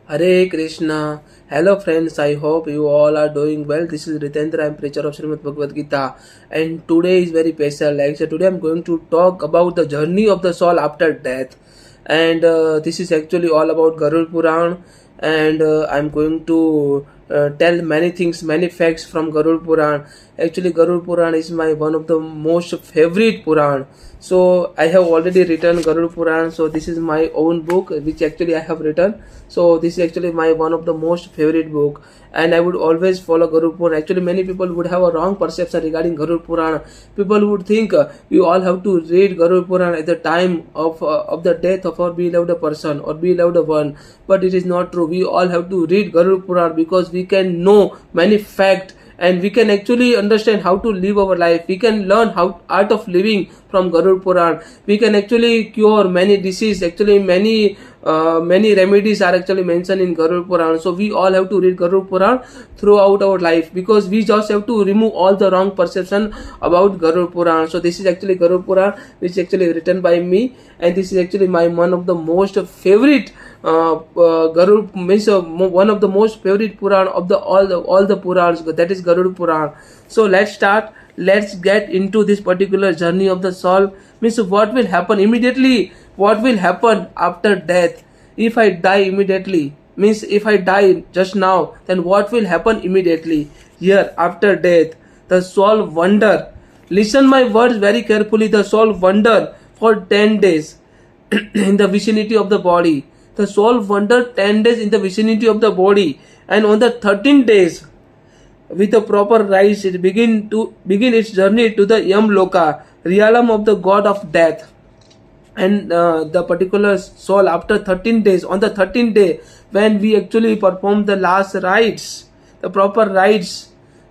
Hare Krishna. Hello friends, I hope you all are doing well. This is Ritendra, I am preacher of Srimad Bhagavad Gita, and today is very special lecture. Today I am going to talk about the journey of the soul after death, and this is actually all about Garuda Puran, and I am going to tell many things, many facts from Garuda Puran. Actually, Garuda Puran is my one of the most favorite Puran. So I have already written Garuda Puran. So this is my own book, which actually I have written. So this is actually my one of the most favorite book, and I would always follow Garuda Puran. Actually, many people would have a wrong perception regarding Garuda Puran. People would think you all have to read Garuda Puran at the time of the death of our beloved person or beloved one, but it is not true. We all have to read Garuda Puran because we can know many facts, and we can actually understand how to live our life. We can learn how art of living from Garuda Puran. We can actually cure many diseases. Actually, many remedies are actually mentioned in Garuda Puran. So we all have to read Garuda Puran throughout our life, because we just have to remove all the wrong perception about Garuda Puran. So this is actually Garuda Puran, which is actually written by me, and this is actually my one of the most favorite Garuda means one of the most favorite Puran of all the Purans, that is Garuda Puran. So let's start. Let's get into this particular journey of the soul. Means what will happen immediately? What will happen after death? If I die immediately, means if I die just now, then what will happen immediately? Here after death, the soul wander. Listen my words very carefully. The soul wander for 10 days in the vicinity of the body. The soul wandered 10 days in the vicinity of the body, and on the 13th days, with a proper rites, it begin its journey to the Yamloka, realm of the god of death. And the particular soul, after 13 days, on the 13th day, when we actually perform the last rites, the proper rites,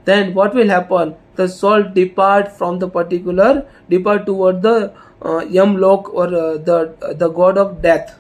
then what will happen? The soul depart toward the Yamlok, or the god of death.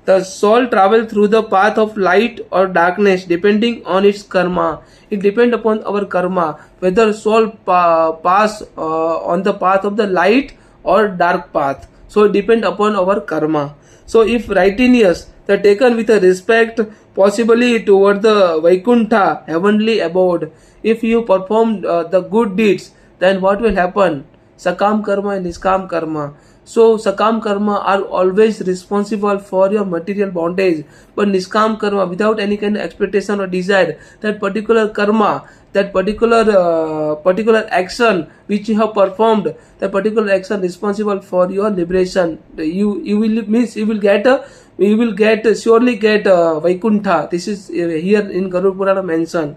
The soul travel through the path of light or darkness depending on its karma. It depends upon our karma whether soul pass on the path of the light or dark path. So it depends upon our karma. So if righteousness, they taken with a respect, possibly toward the Vaikuntha, heavenly abode. If you perform the good deeds, then what will happen? Sakam karma and Niskam karma. So Sakam karma are always responsible for your material bondage, but Niskam karma, without any kind of expectation or desire, that particular karma, that particular action which you have performed, that particular action responsible for your liberation. You will surely get Vaikuntha. This is here in Garuda Purana mentioned.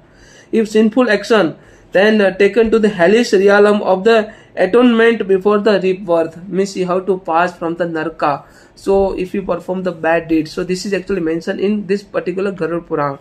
If sinful action, then taken to the hellish realm of the atonement before the rebirth, means you have to pass from the narka. So if you perform the bad deeds, so this is actually mentioned in this particular Garuda Puran.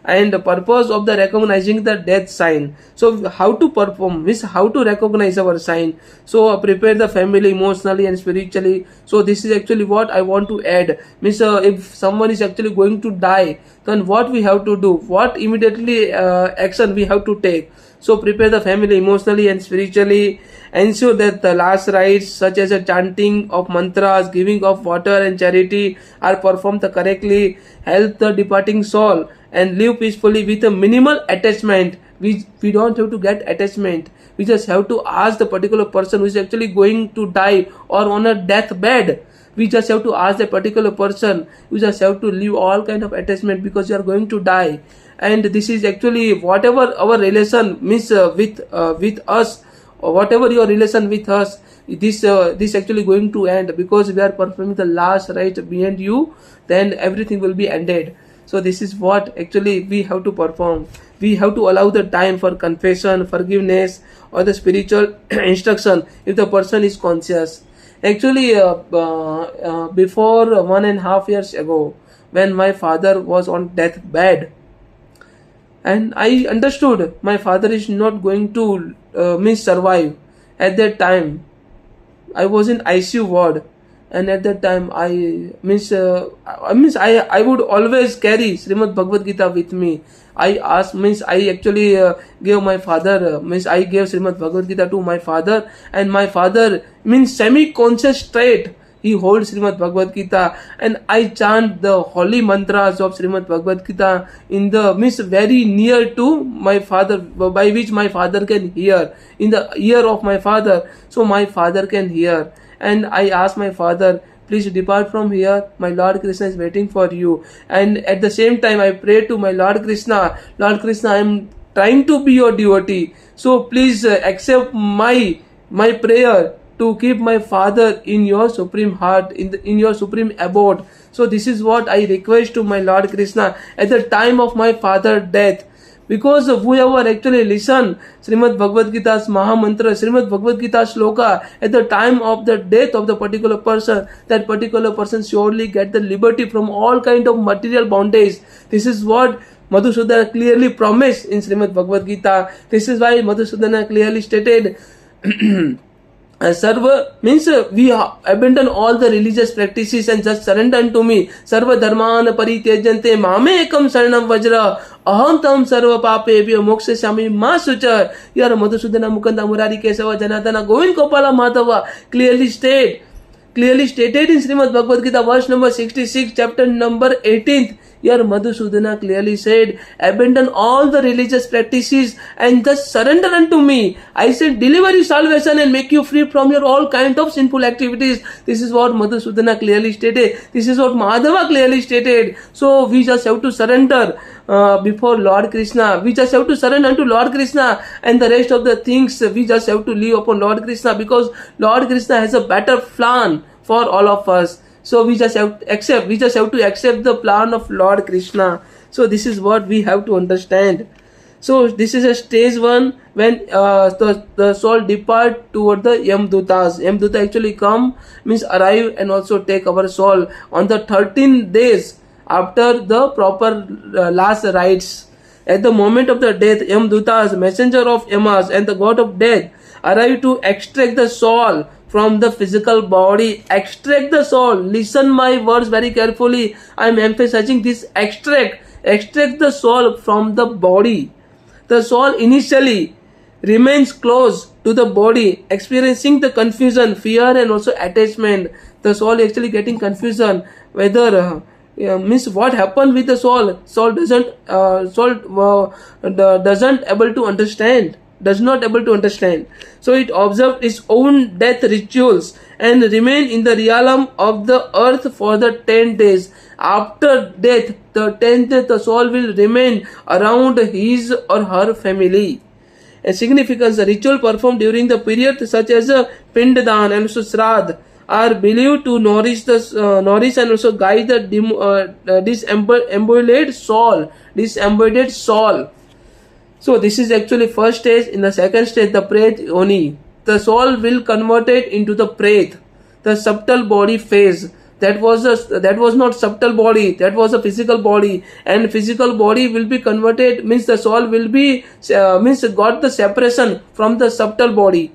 And the purpose of the recognizing the death sign. So how to perform, means how to recognize our sign. So prepare the family emotionally and spiritually. So this is actually what I want to add. Means if someone is actually going to die, then what we have to do, what immediately action we have to take. So prepare the family emotionally and spiritually. Ensure that the last rites, such as a chanting of mantras, giving of water and charity, are performed correctly. Help the departing soul and live peacefully with a minimal attachment. We don't have to get attachment. We just have to ask the particular person who is actually going to die or on a deathbed. We just have to ask the particular person. You just have to leave all kind of attachment, because you are going to die. And this is actually whatever our relation means with us, or whatever your relation with us, this actually going to end, because we are performing the last rite behind you. Then everything will be ended. So this is what actually we have to perform. We have to allow the time for confession, forgiveness, or the spiritual instruction if the person is conscious. Actually, before 1.5 years ago, when my father was on deathbed, and I understood my father is not going to survive. At that time, I was in ICU ward, and at that time I would always carry Srimad Bhagavad Gita with me. I actually gave my father I gave Srimad Bhagavad Gita to my father, and my father semi-conscious state, he holds Srimad Bhagavad Gita, and I chant the holy mantras of Srimad Bhagavad Gita in the means very near to my father, by which my father can hear, in the ear of my father, so my father can hear. And I ask my father, please depart from here, my Lord Krishna is waiting for you. And at the same time I pray to my Lord Krishna, Lord Krishna, I am trying to be your devotee, so please accept my prayer to keep my father in your supreme heart, in your supreme abode. So this is what I request to my Lord Krishna at the time of my father's death. Because whoever actually listen Srimad Bhagavad Gita's Maha Mantra, Srimad Bhagavad Gita Shloka at the time of the death of the particular person, that particular person surely get the liberty from all kind of material bondage. This is what Madhusudana clearly promised in Srimad Bhagavad Gita. This is why Madhusudana clearly stated Sarva means we abandon all the religious practices and just surrender unto me. Sarva dharman parityajante mame ekam saranam vajra aham tam sarva papebhyo mokshayami ma sucha. Here Madhusudana Mukunda Murari Kesava Janatana Govind Gopala Madhava clearly stated in Srimad Bhagavad Gita verse number 66, chapter number 18th. Here Madhusudana clearly said, abandon all the religious practices and just surrender unto me. I said, deliver your salvation and make you free from your all kind of sinful activities. This is what Madhusudana clearly stated. This is what Madhava clearly stated. So we just have to surrender before Lord Krishna. We just have to surrender unto Lord Krishna, and the rest of the things we just have to leave upon Lord Krishna, because Lord Krishna has a better plan for all of us. So we just have to accept the plan of Lord Krishna. So this is what we have to understand. So this is a stage 1 when the soul depart toward the Yamdutas. Yamduta actually come, means arrive and also take our soul on the 13 days after the proper last rites. At the moment of the death, Yamdutas, messenger of Yamas and the god of death, arrive to extract the soul from the physical body. Extract the soul. Listen my words very carefully. I am emphasizing this extract the soul from the body. The soul initially remains close to the body, experiencing the confusion, fear and also attachment. The soul actually getting confusion whether means what happened with the soul. Soul doesn't able to understand. Does not able to understand. So it observed its own death rituals and remain in the realm of the earth for the 10 days. After death, the 10th day, the soul will remain around his or her family. A significance, a ritual performed during the period such as a Pindadan and also Sradh are believed to nourish and also guide the disembodied soul. So this is actually first stage. In the second stage, the Pret Yoni. The soul will convert it into the Pret, the subtle body phase. That was not subtle body, that was a physical body, and physical body will be converted, means the soul will be got the separation from the subtle body.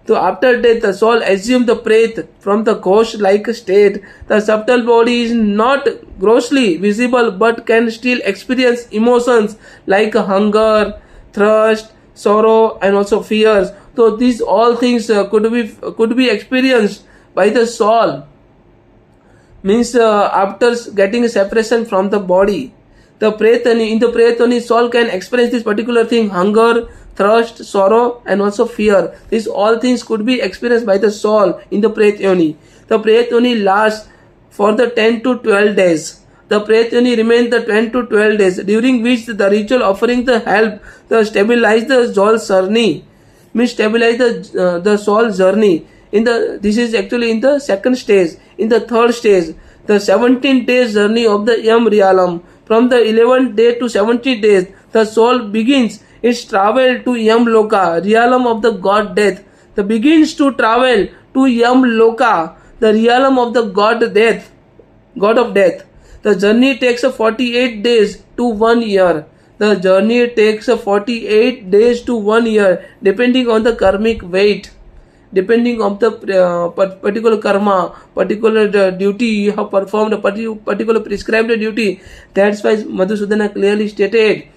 So after death, the soul assumes the Pret from the ghost-like state. The subtle body is not grossly visible but can still experience emotions like hunger, thirst, sorrow and also fears. So these all things could be experienced by the soul. Means after getting a separation from the body. In the Pret soul can experience this particular thing: hunger, thirst, sorrow and also fear. These all things could be experienced by the soul in the Pret Yoni. The Pret Yoni lasts for the 10 to 12 days. The Pret Yoni remains the 10 to 12 days, during which the ritual offering the help to stabilize the soul journey. Means stabilize the soul journey. This is actually in the second stage. In the third stage, the 17 days journey of the Yam realm. From the 11th day to 70 days, the soul begins its travel to Yamloka, realm of the god death. The begins to travel to Yamloka, the realm of the god of death. The journey takes 48 days to 1 year. The journey takes 48 days to 1 year, depending on the karmic weight, depending on the particular karma, particular duty you have performed, a particular prescribed duty. That's why Madhusudana clearly stated,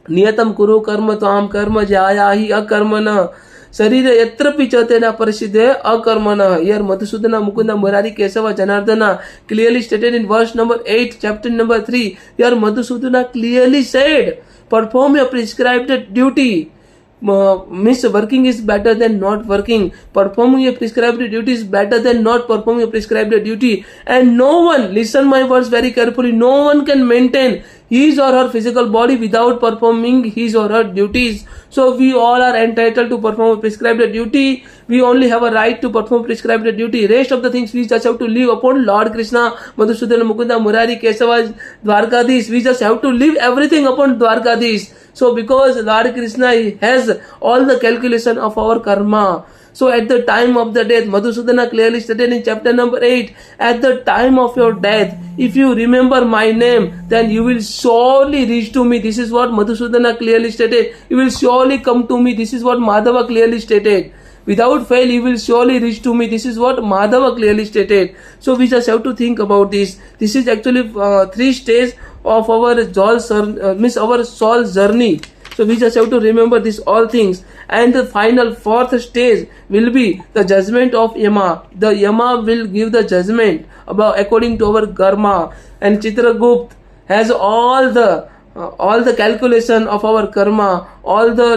नियतम कुरु कर्म त्वाम कर्म जाया ही अकर्मण शरीर यत्र पिचते परिषिदे अकर्मण. Here Madhusudana, Mukunda, Murari, Kesava, Janardana clearly stated in verse number 8, chapter number 3. Here Madhusudana clearly said, perform your prescribed duty. Means working is better than not working. Performing a prescribed duty is better than not performing a prescribed duty. And no one, listen my words very carefully, no one can maintain his or her physical body without performing his or her duties. So we all are entitled to perform a prescribed duty. We only have a right to perform prescribed duty. Rest of the things we just have to live upon Lord Krishna, Madhusudana, Mukunda, Murari, Kesava, Dwarkadis. We just have to live everything upon Dwarkadis. So because Lord Krishna has all the calculation of our karma. So at the time of the death, Madhusudana clearly stated in chapter number 8, at the time of your death, if you remember my name, then you will surely reach to me. This is what Madhusudana clearly stated. You will surely come to me. This is what Madhava clearly stated. Without fail, you will surely reach to me. This is what Madhava clearly stated. So we just have to think about this. This is actually 3 stages of our our soul journey. So we just have to remember this all things. And the final 4th stage will be the judgment of Yama. The Yama will give the judgment about according to our karma. And Chitragupt has all the calculation of our karma, all the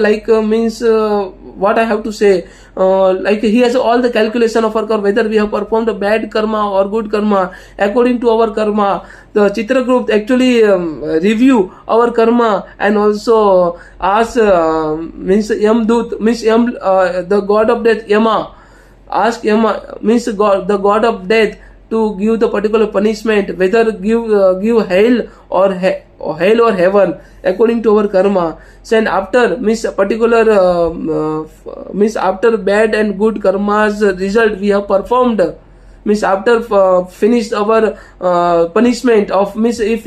what I have to say, he has all the calculation of our karma, whether we have performed a bad karma or good karma. According to our karma, the Chitragupt actually review our karma and also ask Yamdut, the god of death Yama, ask Yama, the god of death, to give the particular punishment, whether give hell or heaven according to our karma. So and after after bad and good karma's result we have performed, after finished our punishment of if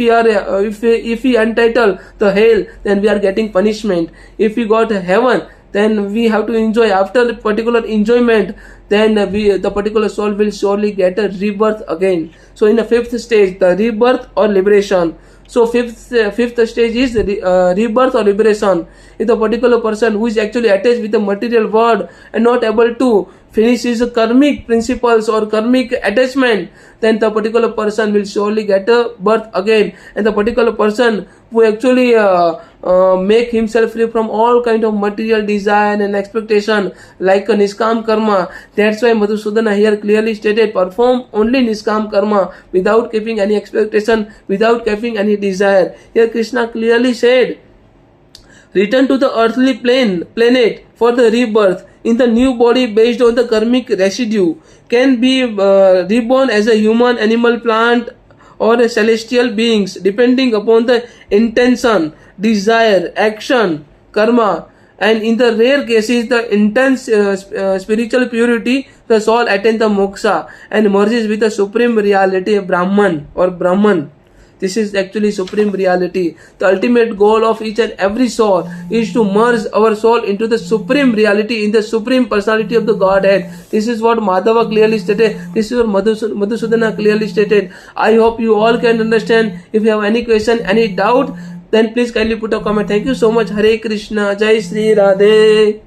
we entitled the hell, then we are getting punishment. If we got heaven, then we have to enjoy. After the particular enjoyment, then the particular soul will surely get a rebirth again. So in the 5th stage, the rebirth or liberation. So fifth stage is rebirth or liberation. If the particular person who is actually attached with the material world and not able to finish his karmic principles or karmic attachment, then the particular person will surely get a birth again. And the particular person who actually make himself free from all kind of material desire and expectation, like a niskam karma. That's why Madhusudana here clearly stated, perform only niskam karma without keeping any expectation, without keeping any desire. Here Krishna clearly said, return to the earthly planet for the rebirth in the new body based on the karmic residue, can be reborn as a human, animal, plant or a celestial beings depending upon the intention, desire, action, karma. And in the rare cases, the intense spiritual purity, the soul attains the moksha and merges with the supreme reality, Brahman or Brahman. This is actually supreme reality. The ultimate goal of each and every soul is to merge our soul into the supreme reality, in the supreme personality of the Godhead. This is what Madhava clearly stated. This is what Madhusudana clearly stated. I hope you all can understand. If you have any question, any doubt, then please kindly put a comment. Thank you so much. Hare Krishna. Jai Sri Radhe.